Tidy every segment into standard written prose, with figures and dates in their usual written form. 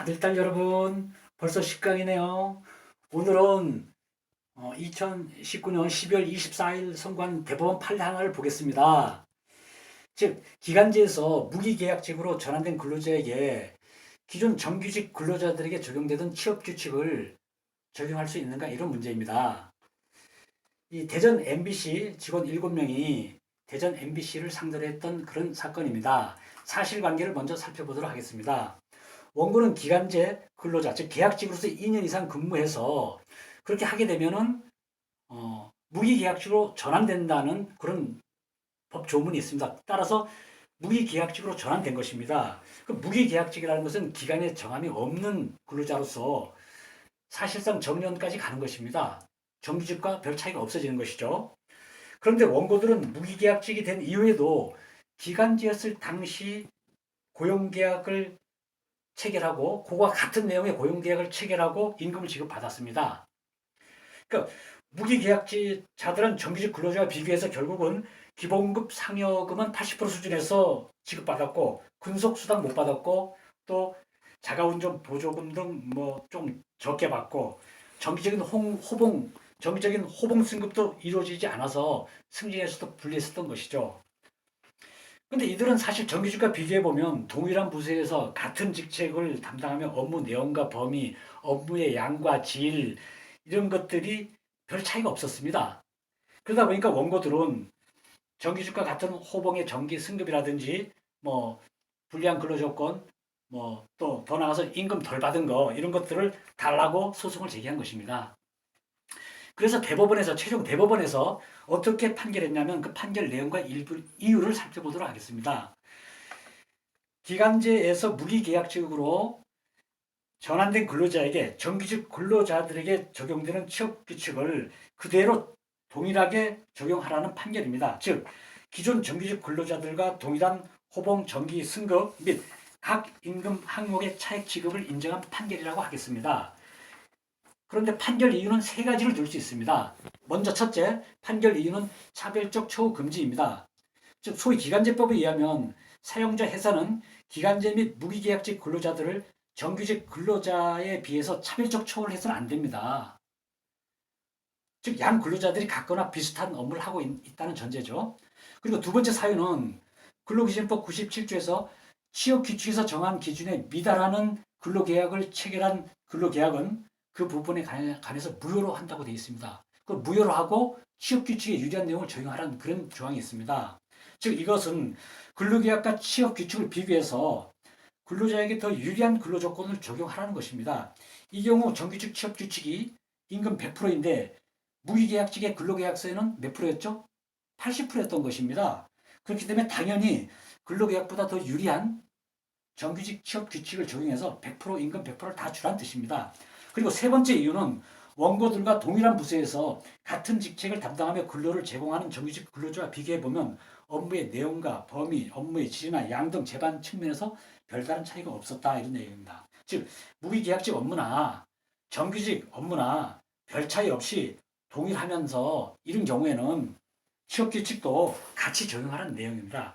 아들, 딸 여러분, 벌써 10강이네요. 오늘은 2019년 12월 24일 선고한 대법원 판례를 보겠습니다. 즉, 기간제에서 무기계약직으로 전환된 근로자에게 기존 정규직 근로자들에게 적용되던 취업규칙을 적용할 수 있는가, 이런 문제입니다. 이 대전 MBC 직원 7명이 대전 MBC를 상대로 했던 그런 사건입니다. 사실관계를 먼저 살펴보도록 하겠습니다. 원고는 기간제 근로자, 즉 계약직으로서 2년 이상 근무해서 그렇게 하게 되면은 무기계약직으로 전환된다는 그런 법 조문이 있습니다. 따라서 무기계약직으로 전환된 것입니다. 그 무기계약직이라는 것은 기간에 정함이 없는 근로자로서 사실상 정년까지 가는 것입니다. 정규직과 별 차이가 없어지는 것이죠. 그런데 원고들은 무기계약직이 된 이후에도 기간제였을 당시 고용계약을 체결하고 그와 같은 내용의 고용계약을 체결하고 임금을 지급받았습니다. 그러니까 무기계약자들은 정규직 근로자와 비교해서 결국은 기본급 상여금은 80% 수준에서 지급받았고 근속수당 못 받았고 또 자가운전 보조금 등 뭐 좀 적게 받고 정기적인 호봉 승급도 이루어지지 않아서 승진에서도 불리했었던 것이죠. 근데 이들은 사실 정규직과 비교해보면 동일한 부서에서 같은 직책을 담당하며 업무 내용과 범위, 업무의 양과 질, 이런 것들이 별 차이가 없었습니다. 그러다 보니까 원고들은 정규직과 같은 호봉의 정기 승급이라든지, 뭐, 불리한 근로조건, 뭐, 또 더 나아가서 임금 덜 받은 거, 이런 것들을 달라고 소송을 제기한 것입니다. 그래서 최종 대법원에서 어떻게 판결했냐면 그 판결 내용과 일부 이유를 살펴보도록 하겠습니다. 기간제에서 무기계약직으로 전환된 근로자에게 정규직 근로자들에게 적용되는 취업규칙을 그대로 동일하게 적용하라는 판결입니다. 즉, 기존 정규직 근로자들과 동일한 호봉 정기 승급 및 각 임금 항목의 차액 지급을 인정한 판결이라고 하겠습니다. 그런데 판결 이유는 세 가지를 들 수 있습니다. 먼저 첫째, 판결 이유는 차별적 처우 금지입니다. 즉, 소위 기간제법에 의하면 사용자 회사는 기간제 및 무기계약직 근로자들을 정규직 근로자에 비해서 차별적 처우를 해서는 안 됩니다. 즉, 양 근로자들이 같거나 비슷한 업무를 하고 있다는 전제죠. 그리고 두 번째 사유는 근로기준법 97조에서 취업규칙에서 정한 기준에 미달하는 근로계약을 체결한 근로계약은 그 부분에 관해서 무효로 한다고 되어 있습니다. 그 무효로 하고 취업규칙에 유리한 내용을 적용하라는 그런 조항이 있습니다. 즉, 이것은 근로계약과 취업규칙을 비교해서 근로자에게 더 유리한 근로조건을 적용하라는 것입니다. 이 경우 정규직 취업규칙이 임금 100%인데 무기계약직의 근로계약서에는 몇 프로였죠? 80%였던 것입니다. 그렇기 때문에 당연히 근로계약보다 더 유리한 정규직 취업규칙을 적용해서 100% 임금 100%를 다 주란 뜻입니다. 그리고 세 번째 이유는 원고들과 동일한 부서에서 같은 직책을 담당하며 근로를 제공하는 정규직 근로자와 비교해보면 업무의 내용과 범위, 업무의 질이나 양 등 제반 측면에서 별다른 차이가 없었다, 이런 내용입니다. 즉, 무기계약직 업무나 정규직 업무나 별 차이 없이 동일하면서 이런 경우에는 취업규칙도 같이 적용하라는 내용입니다.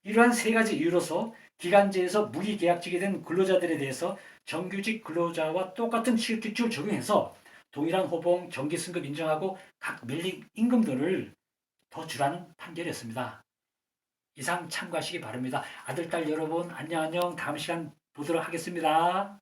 이러한 세 가지 이유로서 기간제에서 무기계약직이 된 근로자들에 대해서 정규직 근로자와 똑같은 취업규칙을 적용해서 동일한 호봉, 정기 승급 인정하고 각 밀린 임금들을 더 주라는 판결이었습니다. 이상 참고하시기 바랍니다. 아들, 딸 여러분, 안녕. 다음 시간 보도록 하겠습니다.